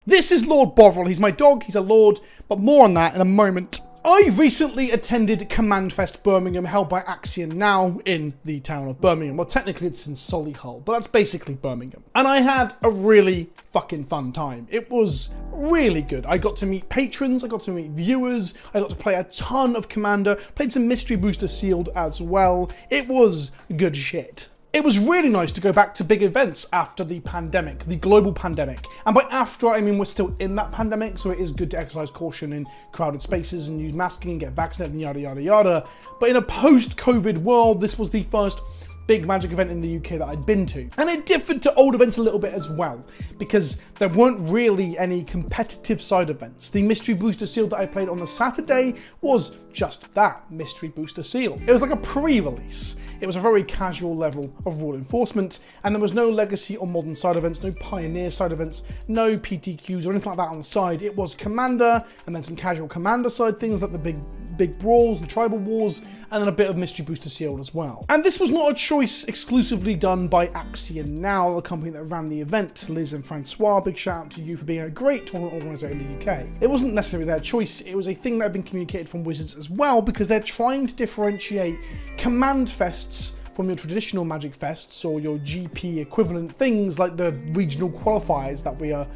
This is Lord Bovril. He's my dog, he's a lord, but more on that in a moment. I recently attended Command Fest Birmingham, held by Axion now in the town of Birmingham. Well, technically it's in Solihull, but that's basically Birmingham. And I had a really fucking fun time. It was really good. I got to meet patrons, I got to meet viewers, I got to play a ton of Commander, played some Mystery Booster Sealed as well. It was good shit. It was really nice to go back to big events after the pandemic, the global pandemic. And by after, I mean we're still in that pandemic, so it is good to exercise caution in crowded spaces and use masking and get vaccinated and yada, yada, yada. But in a post-COVID world, this was the first big Magic event in the UK that I'd been to. And it differed to old events a little bit as well, because there weren't really any competitive side events. The Mystery Booster Seal that I played on the Saturday was just that, Mystery Booster Seal. It was like a pre-release. It was a very casual level of rule enforcement, and there was no Legacy or Modern side events, no Pioneer side events, no PTQs or anything like that on the side. It was Commander, and then some casual Commander side things like the big brawls and tribal wars, and then a bit of Mystery Booster Sealed as well. And this was not a choice exclusively done by Axion Now, the company that ran the event. Liz and Francois, big shout out to you for being a great tournament organizer in the UK. It wasn't necessarily their choice, it was a thing that had been communicated from Wizards as well, because they're trying to differentiate Command Fests from your traditional Magic Fests or your GP equivalent things like the regional qualifiers that we are.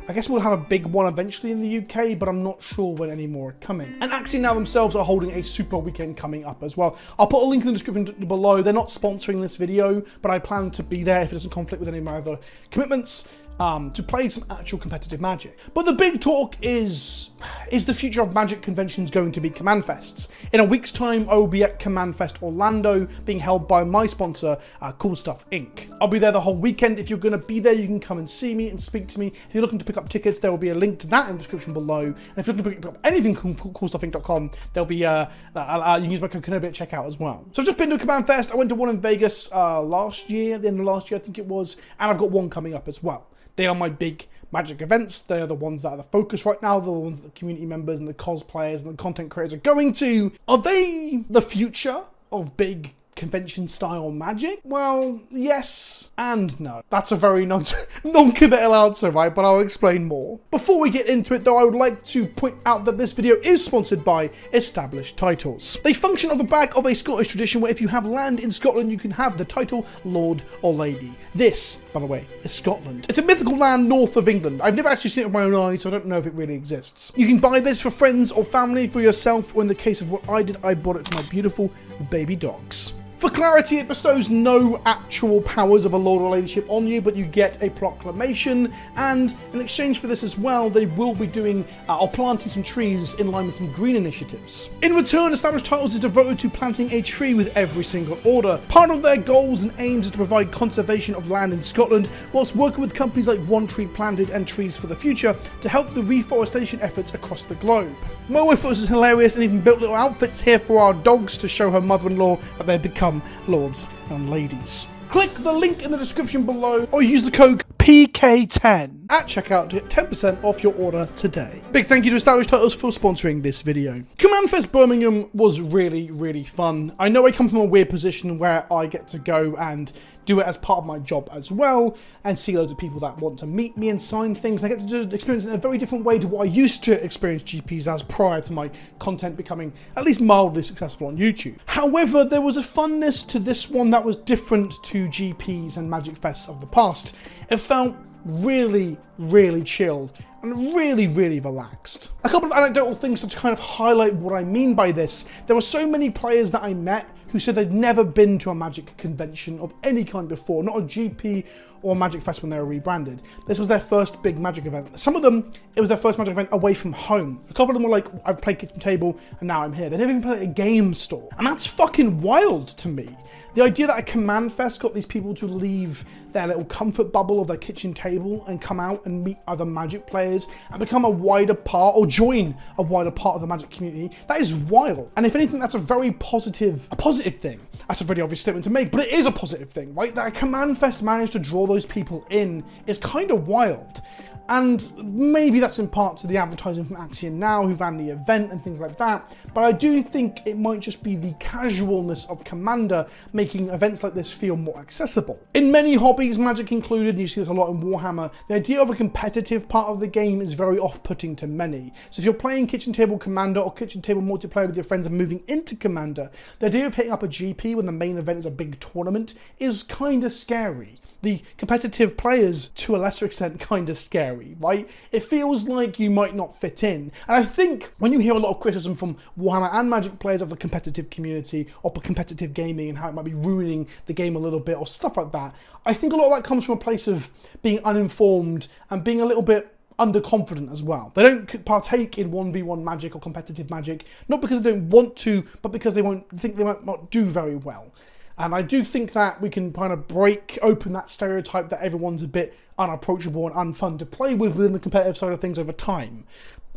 I guess we'll have a big one eventually in the UK, but I'm not sure when any more are coming. And Axion Now themselves are holding a super weekend coming up as well. I'll put a link in the description below. They're not sponsoring this video, but I plan to be there if it doesn't conflict with any of my other commitments, to play some actual competitive Magic. But the big talk is the future of Magic conventions going to be Command Fests? In a week's time, I will be at Command Fest Orlando, being held by my sponsor, Cool Stuff Inc. I'll be there the whole weekend. If you're going to be there, you can come and see me and speak to me. If you're looking to pick up tickets, there will be a link to that in the description below. And if you're looking to pick up anything from coolstuffinc.com, there'll be, you can use my code Kenobi at checkout as well. So I've just been to a Command Fest. I went to one in Vegas last year, at the end of last year, I think it was, and I've got one coming up as well. They are my big Magic events. They are the ones that are the focus right now, the ones that the community members and the cosplayers and the content creators are going to. Are they the future of big convention style Magic? Well, yes and no. That's a very non-committal answer, right? But I'll explain more. Before we get into it though, I would like to point out that this video is sponsored by Established Titles. They function on the back of a Scottish tradition where if you have land in Scotland, you can have the title Lord or Lady. This, by the way, is Scotland. It's a mythical land north of England. I've never actually seen it with my own eyes, so I don't know if it really exists. You can buy this for friends or family, for yourself, or in the case of what I did, I bought it for my beautiful baby dogs. For clarity, it bestows no actual powers of a lord or ladyship on you, but you get a proclamation, and in exchange for this as well, they will be doing or planting some trees in line with some green initiatives. In return, Established Titles is devoted to planting a tree with every single order. Part of their goals and aims is to provide conservation of land in Scotland, whilst working with companies like One Tree Planted and Trees for the Future to help the reforestation efforts across the globe. My wife thought this was hilarious and even built little outfits here for our dogs to show her mother-in-law that they've become lords and ladies. Click the link in the description below or use the code PK10 at checkout to get 10% off your order today. Big thank you to Established Titles for sponsoring this video. Command Fest Birmingham was really, really fun. I know I come from a weird position where I get to go and do it as part of my job as well, and see loads of people that want to meet me and sign things. I get to just experience it in a very different way to what I used to experience GPs as prior to my content becoming at least mildly successful on YouTube. However, there was a funness to this one that was different to GPs and Magic Fests of the past. It felt really, really chilled and really, really relaxed. A couple of anecdotal things to kind of highlight what I mean by this. There were so many players that I met who said they'd never been to a Magic convention of any kind before, not a GP or Magic Fest when they were rebranded. This was their first big Magic event. Some of them, it was their first Magic event away from home. A couple of them were like, I've played Kitchen Table and now I'm here. They never even played at a game store. And that's fucking wild to me. The idea that a Command Fest got these people to leave their little comfort bubble of their kitchen table and come out and meet other Magic players and become a wider part or join a wider part of the Magic community, that is wild. And if anything, that's a very positive thing. That's a very obvious statement to make, but it is a positive thing, right? That a Command Fest managed to draw those people in is kind of wild. And maybe that's in part to the advertising from Axiom Now, who ran the event and things like that, but I do think it might just be the casualness of Commander making events like this feel more accessible. In many hobbies, Magic included, and you see this a lot in Warhammer, the idea of a competitive part of the game is very off-putting to many. So if you're playing kitchen table Commander or kitchen table multiplayer with your friends and moving into Commander, the idea of hitting up a GP when the main event is a big tournament is kind of scary. The competitive players, to a lesser extent, kind of scary, right? It feels like you might not fit in. And I think when you hear a lot of criticism from Warhammer and Magic players of the competitive community or competitive gaming and how it might be ruining the game a little bit or stuff like that, I think a lot of that comes from a place of being uninformed and being a little bit underconfident as well. They don't partake in 1v1 Magic or competitive Magic, not because they don't want to, but because they think they might not do very well. And I do think that we can kind of break open that stereotype that everyone's a bit unapproachable and unfun to play with within the competitive side of things over time.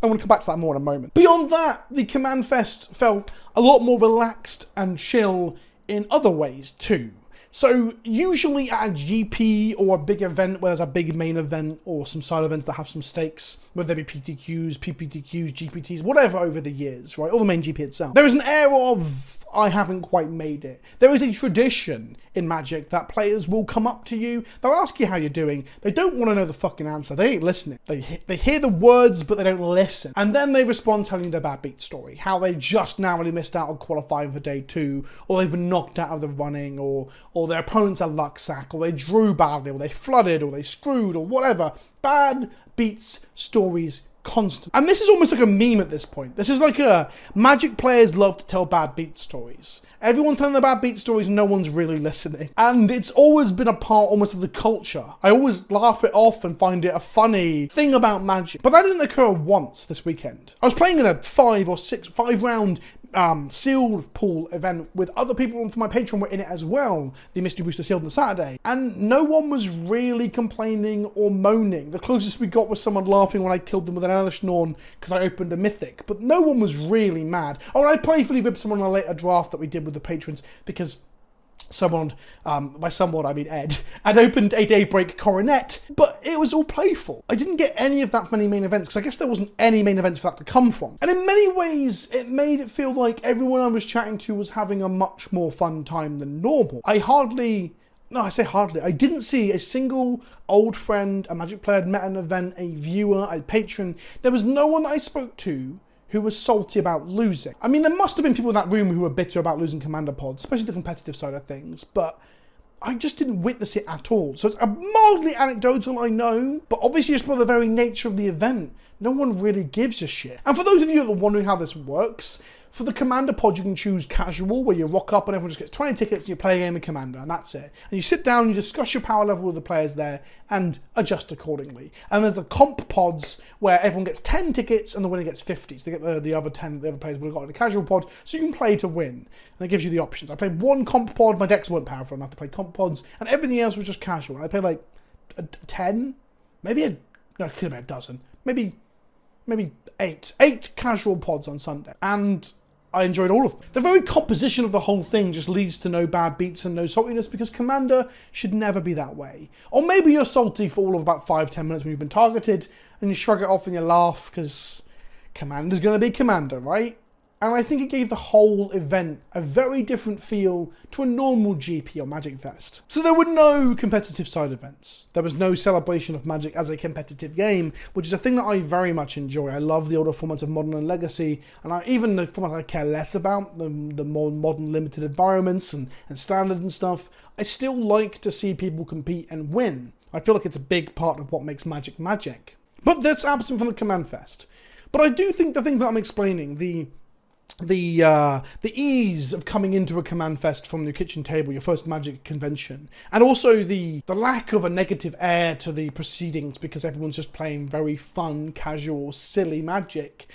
I want to come back to that more in a moment. Beyond that, the Command Fest felt a lot more relaxed and chill in other ways too. So usually at a GP or a big event where there's a big main event or some side events that have some stakes, whether they be PTQs, PPTQs, GPTs, whatever over the years, right, or the main GP itself, there is an air of I haven't quite made it. There is a tradition in Magic that players will come up to you, they'll ask you how you're doing, they don't want to know the fucking answer, they ain't listening. They hear the words, but they don't listen. And then they respond telling you their bad beat story, how they just narrowly missed out on qualifying for day 2, or they've been knocked out of the running, or their opponent's a luck sack, or they drew badly, or they flooded, or they screwed, or whatever. Bad beats stories constant. And this is almost like a meme at this point. This is like a Magic players love to tell bad beat stories. Everyone's telling the bad beat stories and no one's really listening. And it's always been a part almost of the culture. I always laugh it off and find it a funny thing about Magic. But that didn't occur once this weekend. I was playing in a 5 round sealed pool event with other people from my Patreon were in it as well, the Mystery Booster sealed on Saturday, and no one was really complaining or moaning. The closest we got was someone laughing when I killed them with an Elish Norn because I opened a Mythic, but no one was really mad. Oh, and I playfully ribbed someone in a later draft that we did with the patrons because someone, by someone I mean Ed, had opened a Daybreak Coronet, but it was all playful. I didn't get any of that many main events because I guess there wasn't any main events for that to come from. And in many ways, it made it feel like everyone I was chatting to was having a much more fun time than normal. I didn't see a single old friend, a Magic player I'd met at an event, a viewer, a patron. There was no one that I spoke to who was salty about losing. I mean, there must have been people in that room who were bitter about losing Commander Pods, especially the competitive side of things, but I just didn't witness it at all. So it's mildly anecdotal, I know, but obviously just by the very nature of the event, no one really gives a shit. And for those of you that are wondering how this works, for the Commander Pod, you can choose casual, where you rock up and everyone just gets 20 tickets and you play a game of Commander, and that's it. And you sit down and you discuss your power level with the players there and adjust accordingly. And there's the Comp Pods, where everyone gets 10 tickets and the winner gets 50. So they get the other 10 the other players would have got in a casual pod, so you can play to win. And it gives you the options. I played one Comp Pod, my decks weren't powerful enough to play Comp Pods, and everything else was just casual. And I played like 10, maybe it could have been a dozen, maybe 8 casual pods on Sunday. And I enjoyed all of them. The very composition of the whole thing just leads to no bad beats and no saltiness because Commander should never be that way. Or maybe you're salty for all of about 5-10 minutes when you've been targeted and you shrug it off and you laugh because Commander's going to be Commander, right? And I think it gave the whole event a very different feel to a normal GP or Magic Fest. So there were no competitive side events. There was no celebration of Magic as a competitive game, which is a thing that I very much enjoy. I love the older formats of Modern and Legacy, and even the formats I care less about, the more modern limited environments and Standard and stuff. I still like to see people compete and win. I feel like it's a big part of what makes Magic Magic. But that's absent from the Command Fest. But I do think the things that I'm explaining, the ease of coming into a Command Fest from your kitchen table, your first Magic convention, and also the lack of a negative air to the proceedings because everyone's just playing very fun, casual, silly Magic.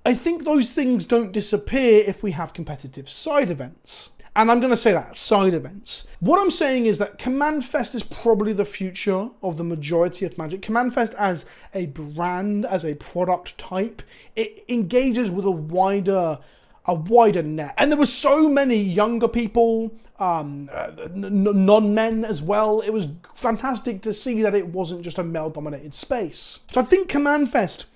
I think those things don't disappear if we have competitive side events. And I'm going to say that, side events. What I'm saying is that Command Fest is probably the future of the majority of Magic. Command Fest as a brand, as a product type, it engages with a wider a wider net. And there were so many younger people, non-men as well. It was fantastic to see that it wasn't just a male-dominated space. So I think Command Fest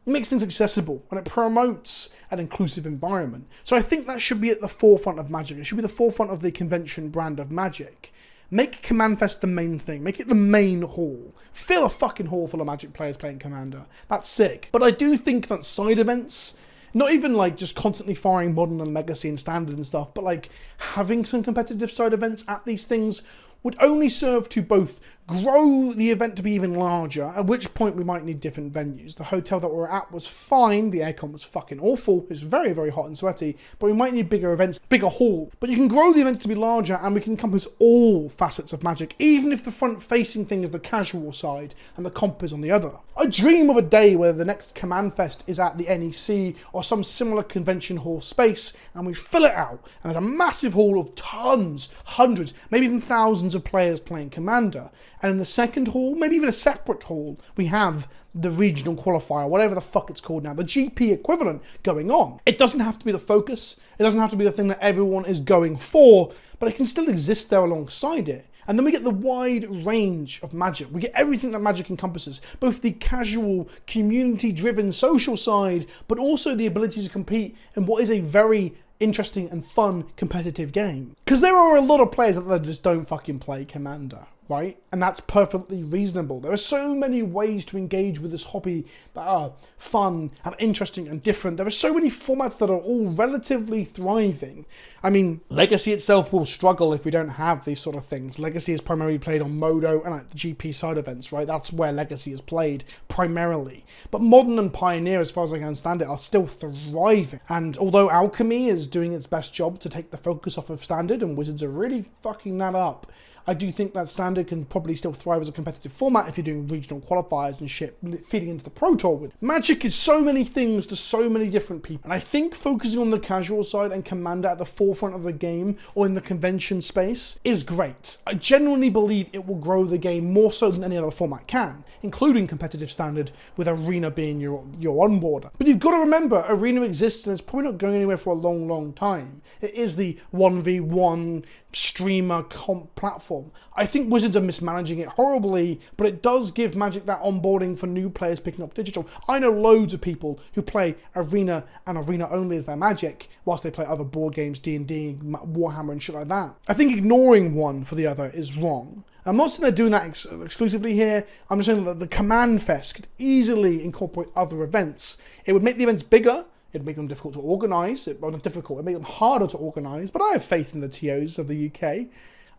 makes things accessible and it promotes an inclusive environment. So I think that should be at the forefront of Magic. It should be the forefront of the convention brand of Magic. Make Command Fest the main thing. Make it the main hall. Fill a fucking hall full of Magic players playing Commander. That's sick. But I do think that side events, not even like just constantly firing Modern and Legacy and Standard and stuff, but like having some competitive side events at these things would only serve to both grow the event to be even larger, at which point we might need different venues. The hotel that we were at was fine, the aircon was fucking awful, it was very, very hot and sweaty, but we might need bigger events, bigger hall. But you can grow the events to be larger and we can encompass all facets of Magic, even if the front-facing thing is the casual side and the comp is on the other. I dream of a day where the next Command Fest is at the NEC or some similar convention hall space and we fill it out and there's a massive hall of tons, hundreds, maybe even thousands of players playing Commander. And in the second hall, maybe even a separate hall, we have the regional qualifier, whatever the fuck it's called now, the GP equivalent going on. It doesn't have to be the focus. It doesn't have to be the thing that everyone is going for, but it can still exist there alongside it. And then we get the wide range of Magic. We get everything that Magic encompasses, both the casual, community-driven social side, but also the ability to compete in what is a very interesting and fun competitive game. Because there are a lot of players that just don't fucking play Commander, right? And that's perfectly reasonable. There are so many ways to engage with this hobby that are fun and interesting and different. There are so many formats that are all relatively thriving. I mean, Legacy itself will struggle if we don't have these sort of things. Legacy is primarily played on Modo and at the GP side events, right? That's where Legacy is played primarily. But Modern and Pioneer, as far as I can understand it, are still thriving. And although Alchemy is doing its best job to take the focus off of Standard, and Wizards are really fucking that up, I do think that Standard can probably still thrive as a competitive format if you're doing regional qualifiers and shit feeding into the Pro Tour. Magic is so many things to so many different people. And I think focusing on the casual side and Commander at the forefront of the game or in the convention space is great. I genuinely believe it will grow the game more so than any other format can, including competitive Standard, with Arena being your onboarder. But you've got to remember, Arena exists and it's probably not going anywhere for a long, long time. It is the 1v1 streamer comp platform. I think Wizards are mismanaging it horribly, but it does give Magic that onboarding for new players picking up digital. I know loads of people who play Arena and Arena only as their Magic, whilst they play other board games, D&D, Warhammer and shit like that. I think ignoring one for the other is wrong. I'm not saying they're doing that exclusively here. I'm just saying that the Command Fest could easily incorporate other events. It would make the events bigger. It'd make them difficult to organise. Well, not difficult, it'd make them harder to organise, but I have faith in the TOs of the UK.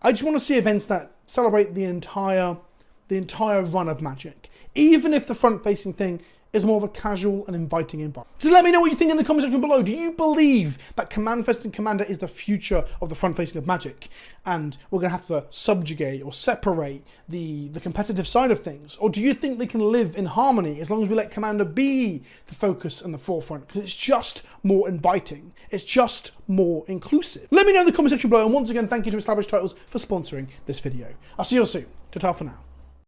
I just want to see events that celebrate the entire run of Magic, even if the front-facing thing is more of a casual and inviting environment. So let me know what you think in the comment section below. Do you believe that Command Fest and Commander is the future of the front-facing of Magic, and we're going to have to subjugate or separate the competitive side of things? Or do you think they can live in harmony as long as we let Commander be the focus and the forefront? Because it's just more inviting. It's just more inclusive. Let me know in the comment section below, and once again, thank you to Established Titles for sponsoring this video. I'll see you all soon. Ta-ta for now.